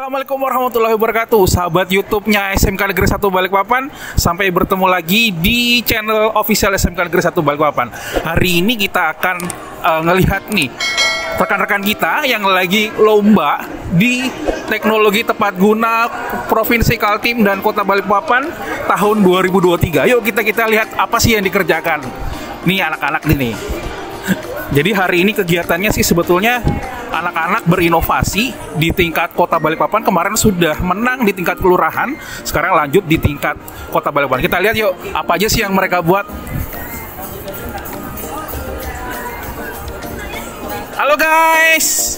Assalamualaikum warahmatullahi wabarakatuh, sahabat YouTube-nya SMK Negeri 1 Balikpapan. Sampai bertemu lagi di channel official SMK Negeri 1 Balikpapan. Hari ini kita akan ngelihat nih rekan-rekan kita yang lagi lomba di teknologi tepat guna Provinsi Kaltim dan Kota Balikpapan tahun 2023. Yuk kita lihat apa sih yang dikerjakan. Nih anak-anak ini. Jadi hari ini kegiatannya sih sebetulnya anak-anak berinovasi di tingkat Kota Balikpapan. Kemarin sudah menang di tingkat kelurahan, sekarang lanjut di tingkat Kota Balikpapan. Kita lihat yuk apa aja sih yang mereka buat. Halo guys.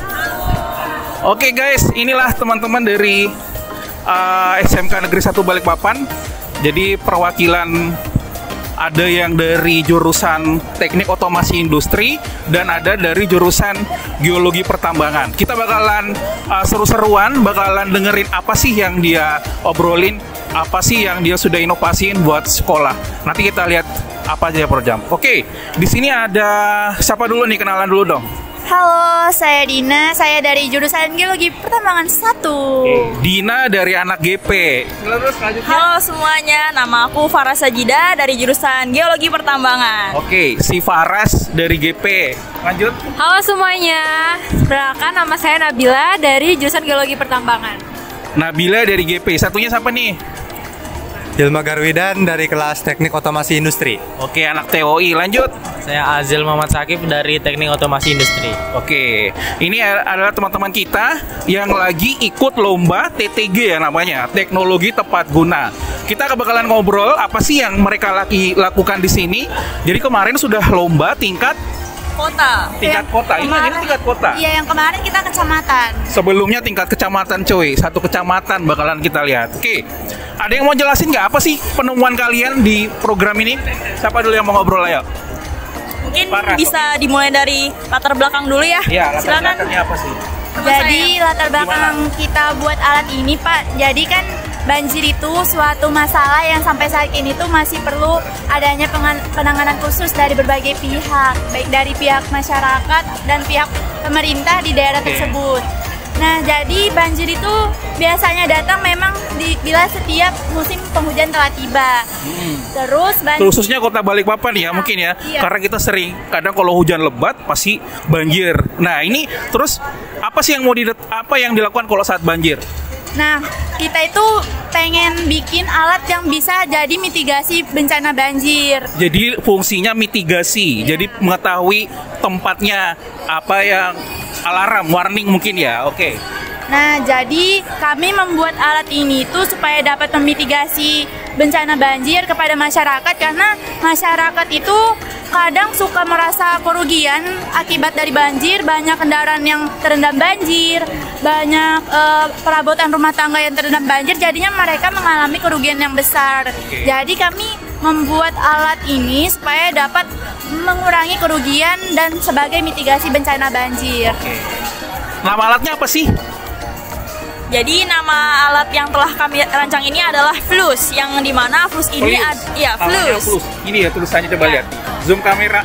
Oke guys, inilah teman-teman dari SMK Negeri 1 Balikpapan. Jadi perwakilan ada yang dari jurusan Teknik Otomasi Industri dan ada dari jurusan Geologi Pertambangan. Kita bakalan seru-seruan, bakalan dengerin apa sih yang dia obrolin, apa sih yang dia sudah inovasiin buat sekolah. Nanti kita lihat apa aja per jam. Oke, di sini ada siapa dulu nih, kenalan dulu dong. Halo, saya Dina, saya dari jurusan Geologi Pertambangan 1. Dina dari anak GP. Terus lanjutnya. Halo semuanya, nama aku Farah Sajida dari jurusan Geologi Pertambangan. Oke, si Faras dari GP. Lanjut. Halo semuanya, perkenalkan nama saya Nabila dari jurusan Geologi Pertambangan. Nabila dari GP. Satunya siapa nih? Hilma Garwidan dari kelas Teknik Otomasi Industri. Oke, anak TOI. Lanjut. Saya Azil Muhammad Sakib dari Teknik Otomasi Industri. Oke, ini adalah teman-teman kita yang lagi ikut lomba TTG ya namanya, Teknologi Tepat Guna. Kita bakalan ngobrol apa sih yang mereka lakukan di sini. Jadi kemarin sudah lomba tingkat Kota. tingkat kota. Ini tingkat kota. Iya, yang kemarin kita kecamatan. Sebelumnya tingkat kecamatan coy, satu kecamatan bakalan kita lihat. Oke, ada yang mau jelasin nggak apa sih penemuan kalian di program ini? Siapa dulu yang mau ngobrol ayo? Mungkin Farah, bisa dimulai dari latar belakang dulu ya. Iya, latar Silakan. belakangnya apa sih? Jadi latar belakang kita buat alat ini, Pak. Jadi kan banjir itu suatu masalah yang sampai saat ini tuh masih perlu adanya penanganan khusus dari berbagai pihak, baik dari pihak masyarakat dan pihak pemerintah di daerah tersebut. Nah, jadi banjir itu biasanya datang memang bila setiap musim penghujan telah tiba. Terus Khususnya Kota Balikpapan ya mungkin ya, iya. karena kita sering kadang kalau hujan lebat pasti banjir. Nah ini terus apa sih yang apa yang dilakukan kalau saat banjir? Nah, kita itu pengen bikin alat yang bisa jadi mitigasi bencana banjir. Jadi fungsinya mitigasi, jadi mengetahui tempatnya apa yang alarm, warning mungkin ya, oke. Nah, jadi kami membuat alat ini itu supaya dapat memitigasi bencana banjir kepada masyarakat, karena masyarakat itu kadang suka merasa kerugian akibat dari banjir. Banyak kendaraan yang terendam banjir, banyak perabotan rumah tangga yang terendam banjir, jadinya mereka mengalami kerugian yang besar. Jadi kami membuat alat ini supaya dapat mengurangi kerugian dan sebagai mitigasi bencana banjir. Nama alatnya apa sih? Jadi nama alat yang telah kami rancang ini adalah Flus, yang dimana Flus ini Namanya Flus. Ini ya tulisannya, coba lihat. Zoom kamera,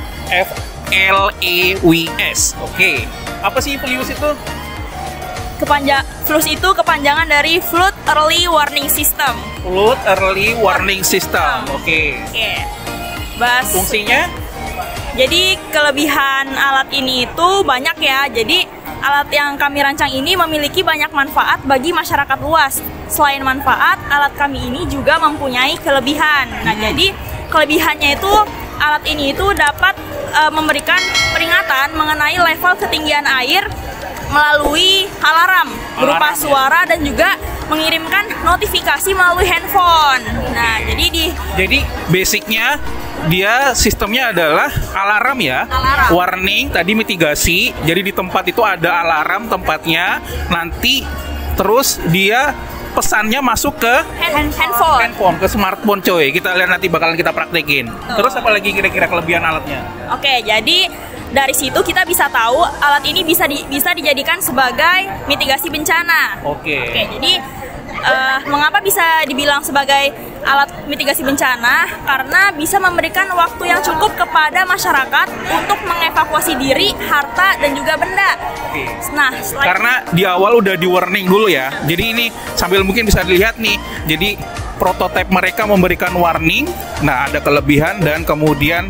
FLEWS. Oke. Apa sih Flus itu? Flus itu kepanjangan dari Flood Early Warning System. Flood Early Warning System. Oke. Fungsinya? Jadi kelebihan alat ini itu banyak ya. Jadi alat yang kami rancang ini memiliki banyak manfaat bagi masyarakat luas. Selain manfaat, alat kami ini juga mempunyai kelebihan. Nah, jadi kelebihannya itu alat ini itu dapat memberikan peringatan mengenai level ketinggian air melalui alarm berupa suara dan juga mengirimkan notifikasi melalui handphone. Nah, jadi basicnya dia sistemnya adalah alarm ya, warning tadi mitigasi. Jadi di tempat itu ada alarm tempatnya, nanti terus dia pesannya masuk ke handphone, ke smartphone coy. Kita lihat nanti bakalan kita praktekin. Terus apa lagi kira-kira kelebihan alatnya? Oke, jadi dari situ kita bisa tahu alat ini bisa dijadikan sebagai mitigasi bencana. Oke, jadi mengapa bisa dibilang sebagai alat mitigasi bencana karena bisa memberikan waktu yang cukup kepada masyarakat untuk mengevakuasi diri, harta, dan juga benda. Nah, karena di awal udah di warning dulu ya. Jadi ini sambil mungkin bisa dilihat nih. Jadi prototipe mereka memberikan warning. Nah, ada kelebihan dan kemudian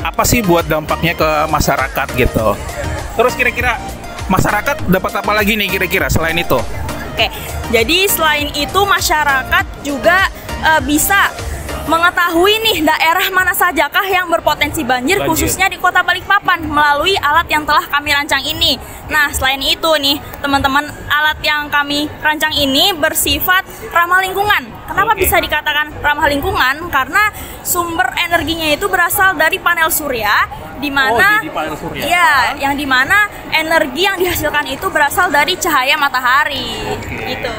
apa sih buat dampaknya ke masyarakat gitu. Terus kira-kira masyarakat dapat apa lagi nih kira-kira selain itu? Oke, jadi selain itu masyarakat juga bisa mengetahui nih daerah mana sajakah yang berpotensi banjir, khususnya di Kota Balikpapan melalui alat yang telah kami rancang ini. Nah, selain itu nih teman-teman, alat yang kami rancang ini bersifat ramah lingkungan. Kenapa bisa dikatakan ramah lingkungan? Karena sumber energinya itu berasal dari panel surya, di mana ya, yang di mana energi yang dihasilkan itu berasal dari cahaya matahari. Gitu.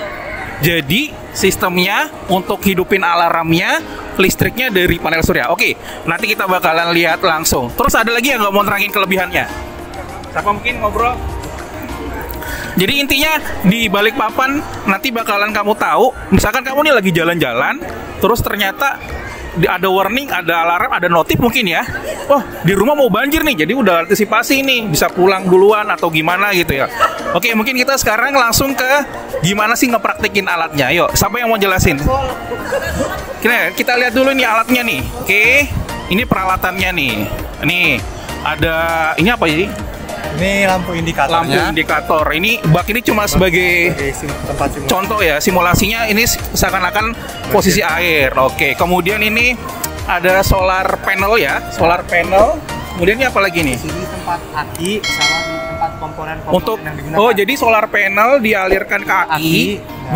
Jadi sistemnya untuk hidupin alarmnya listriknya dari panel surya. Oke, nanti kita bakalan lihat langsung. Terus ada lagi yang nggak mau terangin kelebihannya? Siapa mungkin ngobrol? Jadi intinya di Balikpapan nanti bakalan kamu tahu, misalkan kamu nih lagi jalan-jalan, terus ternyata ada warning, ada alarm, ada notif mungkin ya. Oh, di rumah mau banjir nih, jadi udah antisipasi nih, bisa pulang duluan atau gimana gitu ya. Oke, mungkin kita sekarang langsung ke gimana sih ngepraktekin alatnya. Yuk, siapa yang mau jelasin? Kita lihat dulu nih alatnya nih. Oke, ini peralatannya nih. Nih, ada ini apa ini? Ini lampu indikatornya. Lampu indikator. Ini bak ini cuma sebagai tempat contoh ya, simulasinya ini seakan-akan posisi air. Oke, kemudian ini ada solar panel ya, solar panel. Kemudian ini apa lagi nih? Di sini tempat aki sama di tempat komponen untuk yang digunakan. Oh, jadi solar panel dialirkan ke aki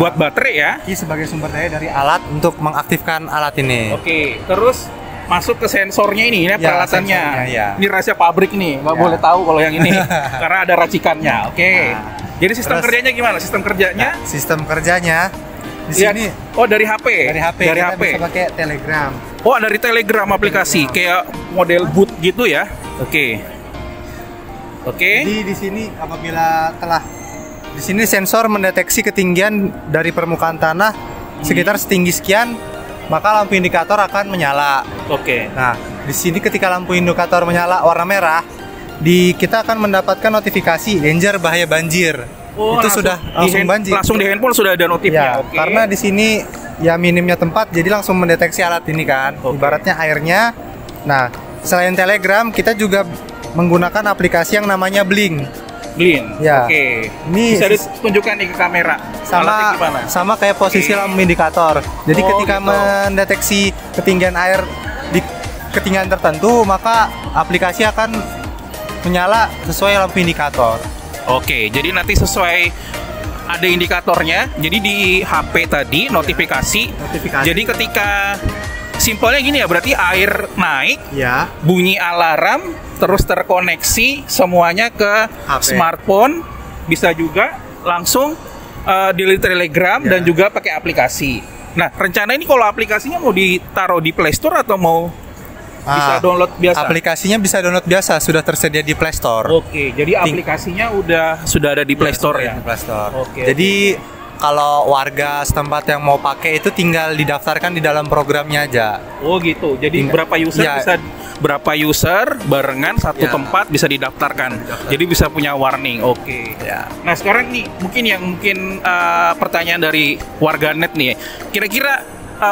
buat baterai ya. Aki sebagai sumber daya dari alat untuk mengaktifkan alat ini. Oke, terus masuk ke sensornya ini peralatannya. Ya. Ini rahasia pabrik nih, nggak boleh tahu kalau yang ini karena ada racikannya. Oke. Jadi sistem kerjanya gimana? Sistem kerjanya? Sistem kerjanya di sini. Oh, dari HP. Dari HP. Dari kita HP. bisa pakai Telegram. Oh, dari Telegram aplikasi kayak model boot gitu ya. Oke. Jadi di sini apabila di sini sensor mendeteksi ketinggian dari permukaan tanah sekitar setinggi sekian, maka lampu indikator akan menyala. Oke. Nah, di sini ketika lampu indikator menyala warna merah, kita akan mendapatkan notifikasi danger bahaya banjir. Oh, itu sudah langsung banjir. Langsung di handphone sudah ada notifnya. Ya, karena di sini ya minimnya tempat, jadi langsung mendeteksi alat ini kan. Ibaratnya airnya. Nah, selain Telegram, kita juga menggunakan aplikasi yang namanya Blink. Ya. Oke. Ini bisa ditunjukkan nih ke kamera. Sama kayak posisi lampu indikator. Jadi ketika mendeteksi ketinggian air di ketinggian tertentu, maka aplikasi akan menyala sesuai lampu indikator. Oke, jadi nanti sesuai ada indikatornya. Jadi di HP tadi notifikasi. Jadi ketika simpelnya gini ya, berarti air naik, ya, bunyi alarm, terus terkoneksi semuanya ke HP. Smartphone, bisa juga langsung di Telegram dan juga pakai aplikasi. Nah, rencana ini kalau aplikasinya mau ditaruh di Play Store atau mau bisa download biasa? Aplikasinya bisa download biasa, sudah tersedia di Play Store. Oke, jadi aplikasinya sudah ada di Play Store ya. Di Play Store. Oke. Jadi kalau warga setempat yang mau pakai itu tinggal didaftarkan di dalam programnya aja. Oh gitu. Jadi berapa user barengan satu tempat bisa didaftarkan. Jadi bisa punya warning. Oke. Ya. Nah, sekarang nih mungkin pertanyaan dari warganet nih. Kira-kira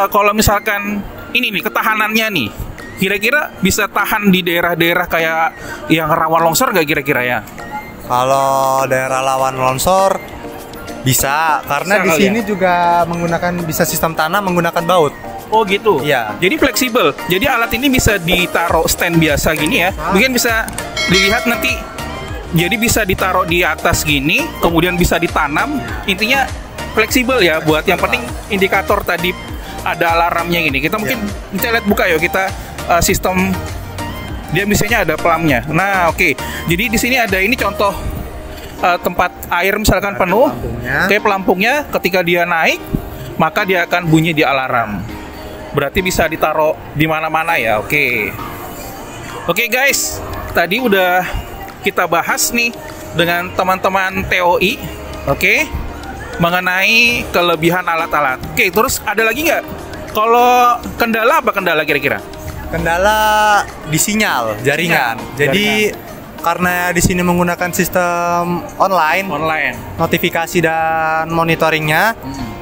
kalau misalkan ini nih ketahanannya nih, kira-kira bisa tahan di daerah-daerah kayak yang rawan longsor nggak kira-kira ya? Kalau daerah rawan longsor bisa, karena di sini juga bisa sistem tanah menggunakan baut. Oh gitu. Iya. Jadi fleksibel. Jadi alat ini bisa ditaruh stand biasa gini ya. Mungkin bisa dilihat nanti. Jadi bisa ditaruh di atas gini, kemudian bisa ditanam. Intinya fleksibel ya. Buat yang penting indikator tadi ada alarmnya gini. Kita mungkin kita lihat buka yuk, kita sistem dia misalnya ada pelamnya. Nah, oke. Jadi di sini ada ini contoh tempat air misalkan penuh, kayak pelampungnya ketika dia naik, maka dia akan bunyi di alarm. Berarti bisa ditaruh di mana-mana ya. Oke. Oke guys, tadi udah kita bahas nih dengan teman-teman TOI, oke, mengenai kelebihan alat-alat. Oke, terus ada lagi nggak Kalau kendala apa kendala kira-kira? Kendala di sinyal jaringan. Jadi karena di sini menggunakan sistem online, notifikasi dan monitoringnya,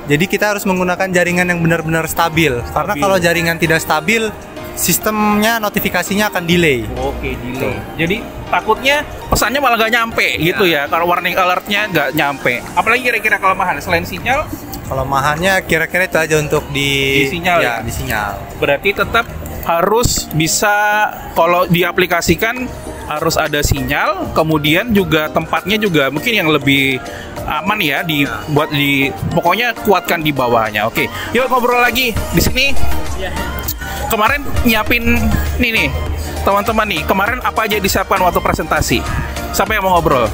jadi kita harus menggunakan jaringan yang benar-benar stabil. Karena kalau jaringan tidak stabil, sistemnya notifikasinya akan delay. Oke, delay. Jadi takutnya pesannya malah nggak nyampe gitu ya. Kalau warning alertnya nggak nyampe. Apalagi kira-kira kelemahan selain sinyal? Kelemahannya kira-kira itu aja untuk di sinyal ya? Di sinyal. Berarti tetap harus bisa kalau diaplikasikan harus ada sinyal, kemudian juga tempatnya juga mungkin yang lebih aman ya dibuat pokoknya kuatkan di bawahnya. Oke, yuk ngobrol lagi di sini. Kemarin nyiapin nih teman-teman nih. Kemarin apa aja disiapkan waktu presentasi? Siapa yang mau ngobrol?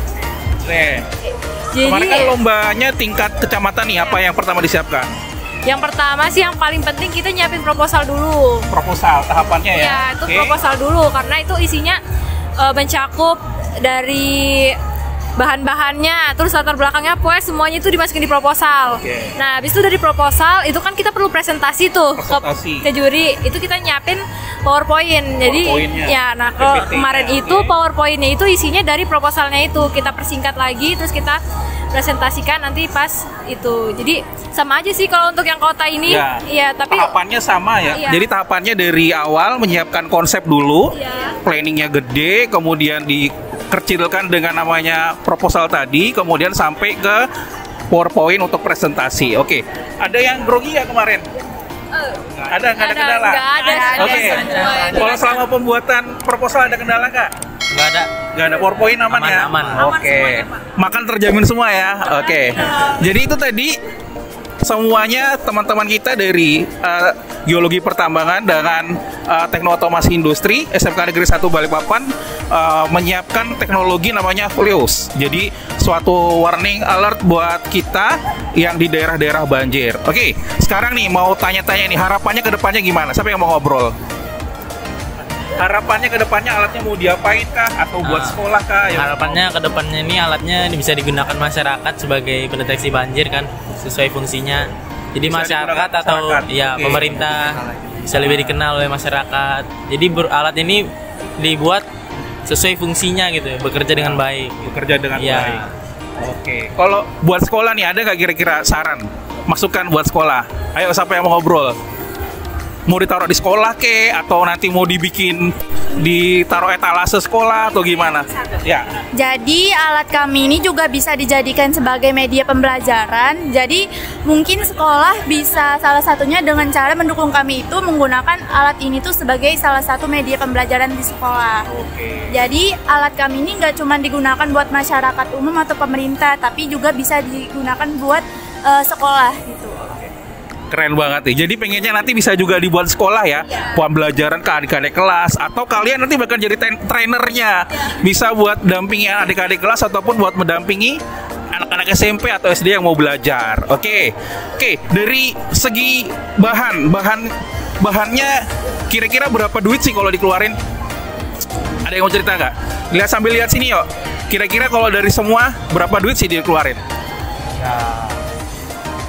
Kemarin kan lombanya tingkat kecamatan nih. Apa yang pertama disiapkan? Yang pertama sih yang paling penting kita nyiapin proposal dulu. Proposal tahapannya ya? Iya, itu proposal dulu karena itu isinya mencakup dari bahan-bahannya, terus latar belakangnya, pokoknya semuanya itu dimasukin di proposal. Nah, habis itu dari proposal itu kan kita perlu presentasi tuh ke juri. Itu kita nyiapin PowerPoint. Jadi ya, nah kalau kemarin itu PowerPoint-nya itu isinya dari proposalnya itu kita persingkat lagi, terus kita presentasikan nanti pas itu. Jadi sama aja sih kalau untuk yang kota ini. Ya, tapi tahapannya sama ya. Jadi tahapannya dari awal menyiapkan konsep dulu, planningnya gede, kemudian dikecilkan dengan namanya proposal tadi, kemudian sampai ke PowerPoint untuk presentasi. Oke, ada yang grogi ya kemarin? Ada kendala? Nggak ada. Oke. Kalau selama pembuatan proposal ada kendala nggak? Nggak ada. PowerPoint aman ya? Aman. Oke. Makan terjamin semua ya? Oke. Jadi itu tadi semuanya teman-teman kita dari Geologi Pertambangan dengan Teknik Otomasi Industri SMK Negeri 1 Balikpapan menyiapkan teknologi namanya Fleus. Jadi suatu warning alert buat kita yang di daerah-daerah banjir. Oke, sekarang nih mau tanya-tanya nih, harapannya ke depannya gimana? Siapa yang mau ngobrol? Harapannya ke depannya alatnya mau diapain kah? Atau buat sekolah kah? Harapannya ke depannya ini alatnya bisa digunakan masyarakat sebagai pendeteksi banjir kan, sesuai fungsinya. Jadi bisa masyarakat atau pemerintah bisa lebih dikenal oleh masyarakat. Jadi alat ini dibuat sesuai fungsinya gitu, bekerja dengan baik. Bekerja dengan baik. Oke. Kalau buat sekolah nih ada nggak kira-kira saran? Masukan buat sekolah. Ayo siapa yang mau ngobrol? Mau ditaruh di sekolah ke atau nanti mau dibikin ditaruh etalase sekolah atau gimana? Ya. Jadi alat kami ini juga bisa dijadikan sebagai media pembelajaran. Jadi mungkin sekolah bisa salah satunya dengan cara mendukung kami itu menggunakan alat ini tuh sebagai salah satu media pembelajaran di sekolah. Jadi alat kami ini nggak cuma digunakan buat masyarakat umum atau pemerintah, tapi juga bisa digunakan buat sekolah gitu. Keren banget nih. Jadi pengennya nanti bisa juga dibuat sekolah ya. Pembelajaran ke adik-adik kelas atau kalian nanti bahkan jadi trainernya. Bisa buat dampingi adik-adik kelas ataupun buat mendampingi anak-anak SMP atau SD yang mau belajar. Oke, dari segi bahannya kira-kira berapa duit sih kalau dikeluarin? Ada yang mau cerita nggak? Lihat sambil lihat sini yuk. Kira-kira kalau dari semua berapa duit sih dikeluarin? Ya,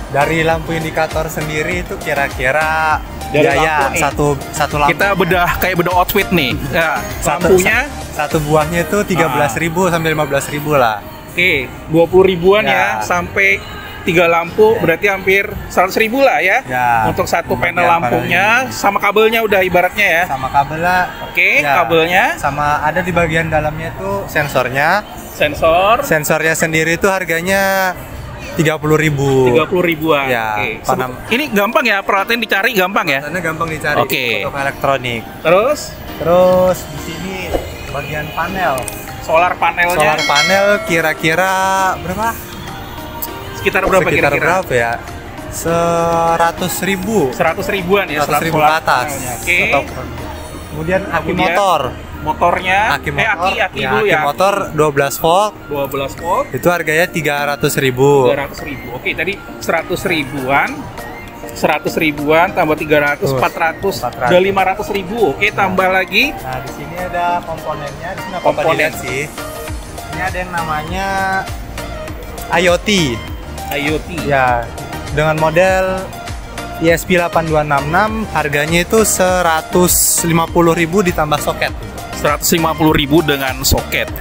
dari lampu indikator sendiri itu kira-kira biaya satu lampu. Kita bedah outfit nih. Ya, lampunya satu buahnya itu 13.000 sampai 15.000 lah. Oke, 20 ribuan ya sampai 3 lampu berarti hampir 100.000 lah ya. Untuk satu panel lampunya sama kabelnya udah ibaratnya ya. Sama kabelnya. Oke, kabelnya sama ada di bagian dalamnya itu sensornya. Sensornya sendiri itu harganya 30.000. 30.000-an. Ya. Ini gampang ya, peralatan dicari gampang ya? Peralatannya gampang dicari. Untuk elektronik. Terus di sini bagian panel. Solar panelnya. Solar panel kira-kira berapa? Sekitar berapa kira-kira? Berapa ya? 100.000. 100.000-an ya. 100.000 ke atas. Kemudian aki motor. Motornya aki dulu ya. Aki motor 12 volt. 12 volt. Itu harganya 300.000. 300.000. Oke, tadi 100.000-an. 100.000-an tambah 300, 400, udah 500.000. Oke, tambah lagi. Nah, di sini ada komponennya. Di sini komponen sih. Ini ada yang namanya IoT. IoT. Ya, dengan model ESP 8266 harganya itu 150.000 ditambah soket. 150.000 dengan soket.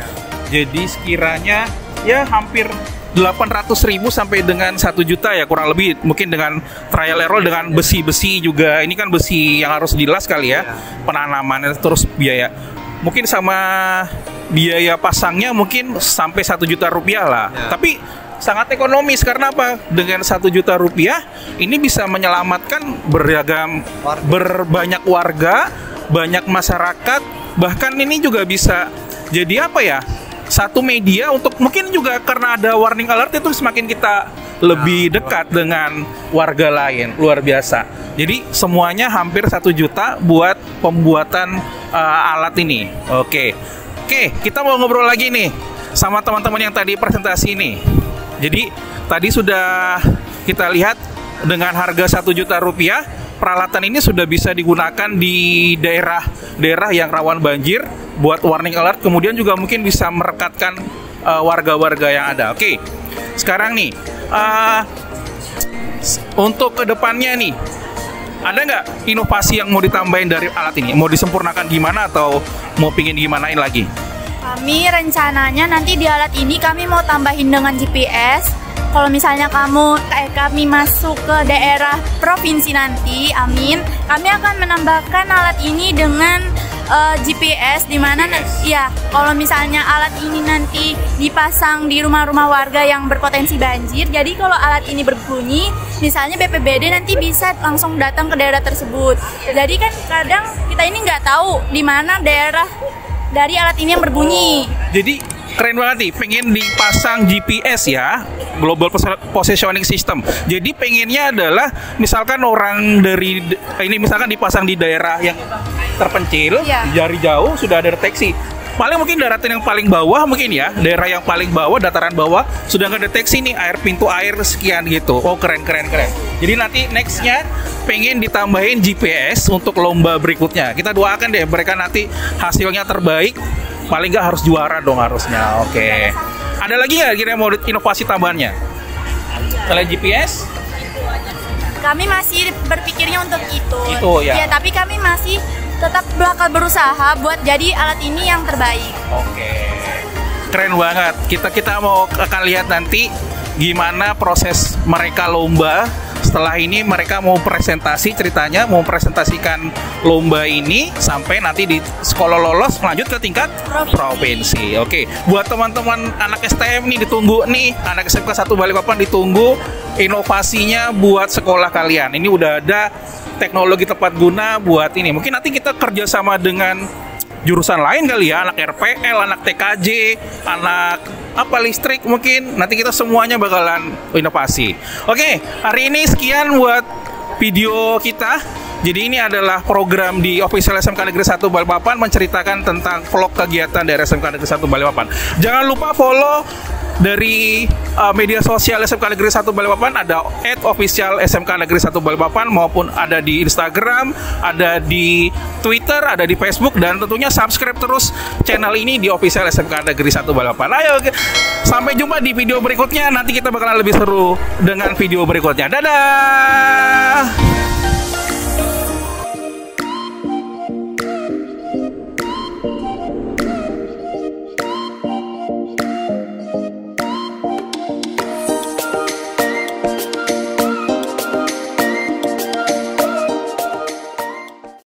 Jadi sekiranya ya hampir 800.000 sampai dengan 1 juta ya kurang lebih, mungkin dengan trial error dengan besi-besi juga. Ini kan besi yang harus dilas kali ya, penanamannya terus biaya. Mungkin sama biaya pasangnya mungkin sampai 1 juta rupiah lah. Tapi sangat ekonomis karena apa? Dengan 1 juta rupiah ini bisa menyelamatkan berbanyak warga, banyak masyarakat. Bahkan ini juga bisa jadi apa ya? Satu media untuk mungkin juga karena ada warning alert itu semakin kita lebih dekat dengan warga lain. Luar biasa. Jadi semuanya hampir 1 juta buat pembuatan alat ini. Oke, kita mau ngobrol lagi nih sama teman-teman yang tadi presentasi ini. Jadi tadi sudah kita lihat dengan harga 1 juta rupiah, peralatan ini sudah bisa digunakan di daerah yang rawan banjir buat warning alert, kemudian juga mungkin bisa merekatkan warga-warga yang ada. Oke, sekarang nih untuk kedepannya nih, ada nggak inovasi yang mau ditambahin dari alat ini? Mau disempurnakan gimana atau mau pingin gimanain lagi? Kami rencananya nanti di alat ini kami mau tambahin dengan GPS. Kalau misalnya kami masuk ke daerah provinsi nanti, amin, kami akan menambahkan alat ini dengan GPS, di mana ya kalau misalnya alat ini nanti dipasang di rumah-rumah warga yang berpotensi banjir, jadi kalau alat ini berbunyi, misalnya BPBD nanti bisa langsung datang ke daerah tersebut. Jadi kan kadang kita ini nggak tahu di mana daerah dari alat ini yang berbunyi. Jadi keren banget nih, pengen dipasang GPS ya, Global Positioning System. Jadi pengennya adalah misalkan orang dari ini misalkan dipasang di daerah yang terpencil, dari jauh sudah ada deteksi. Paling mungkin daratan yang paling bawah mungkin ya, daerah yang paling bawah, dataran bawah sudah ngedeteksi nih pintu air sekian gitu. Oh keren. Jadi nanti nextnya pengen ditambahin GPS untuk lomba berikutnya. Kita doakan deh mereka nanti hasilnya terbaik. Paling nggak harus juara dong harusnya. Oke. Ada lagi nggak kira mau inovasi tambahannya? Selain GPS? Kami masih berpikirnya untuk itu. Itu ya. Ya, tapi kami masih tetap bakal berusaha buat jadi alat ini yang terbaik. Oke. Keren banget. Kita akan lihat nanti gimana proses mereka lomba. Setelah ini mereka mau presentasi ceritanya, mau presentasikan lomba ini sampai nanti di sekolah lolos melanjut ke tingkat provinsi. Oke, buat teman-teman anak STM nih ditunggu nih, anak SMK 1 Balikpapan ditunggu inovasinya buat sekolah kalian. Ini udah ada teknologi tepat guna buat ini. Mungkin nanti kita kerjasama dengan jurusan lain kali ya, anak RPL, anak TKJ, anak listrik mungkin. Nanti kita semuanya bakalan inovasi. Oke, hari ini sekian buat video kita. Jadi ini adalah program di official SMK Negeri 1 Balikpapan menceritakan tentang vlog kegiatan dari SMK Negeri 1 Balikpapan. Jangan lupa follow dari media sosial SMK Negeri 1 Balikpapan, ada @official SMK Negeri 1 Balikpapan, maupun ada di Instagram, ada di Twitter, ada di Facebook, dan tentunya subscribe terus channel ini di official SMK Negeri 1 Balikpapan. Ayo, sampai jumpa di video berikutnya. Nanti kita bakalan lebih seru dengan video berikutnya. Dadah.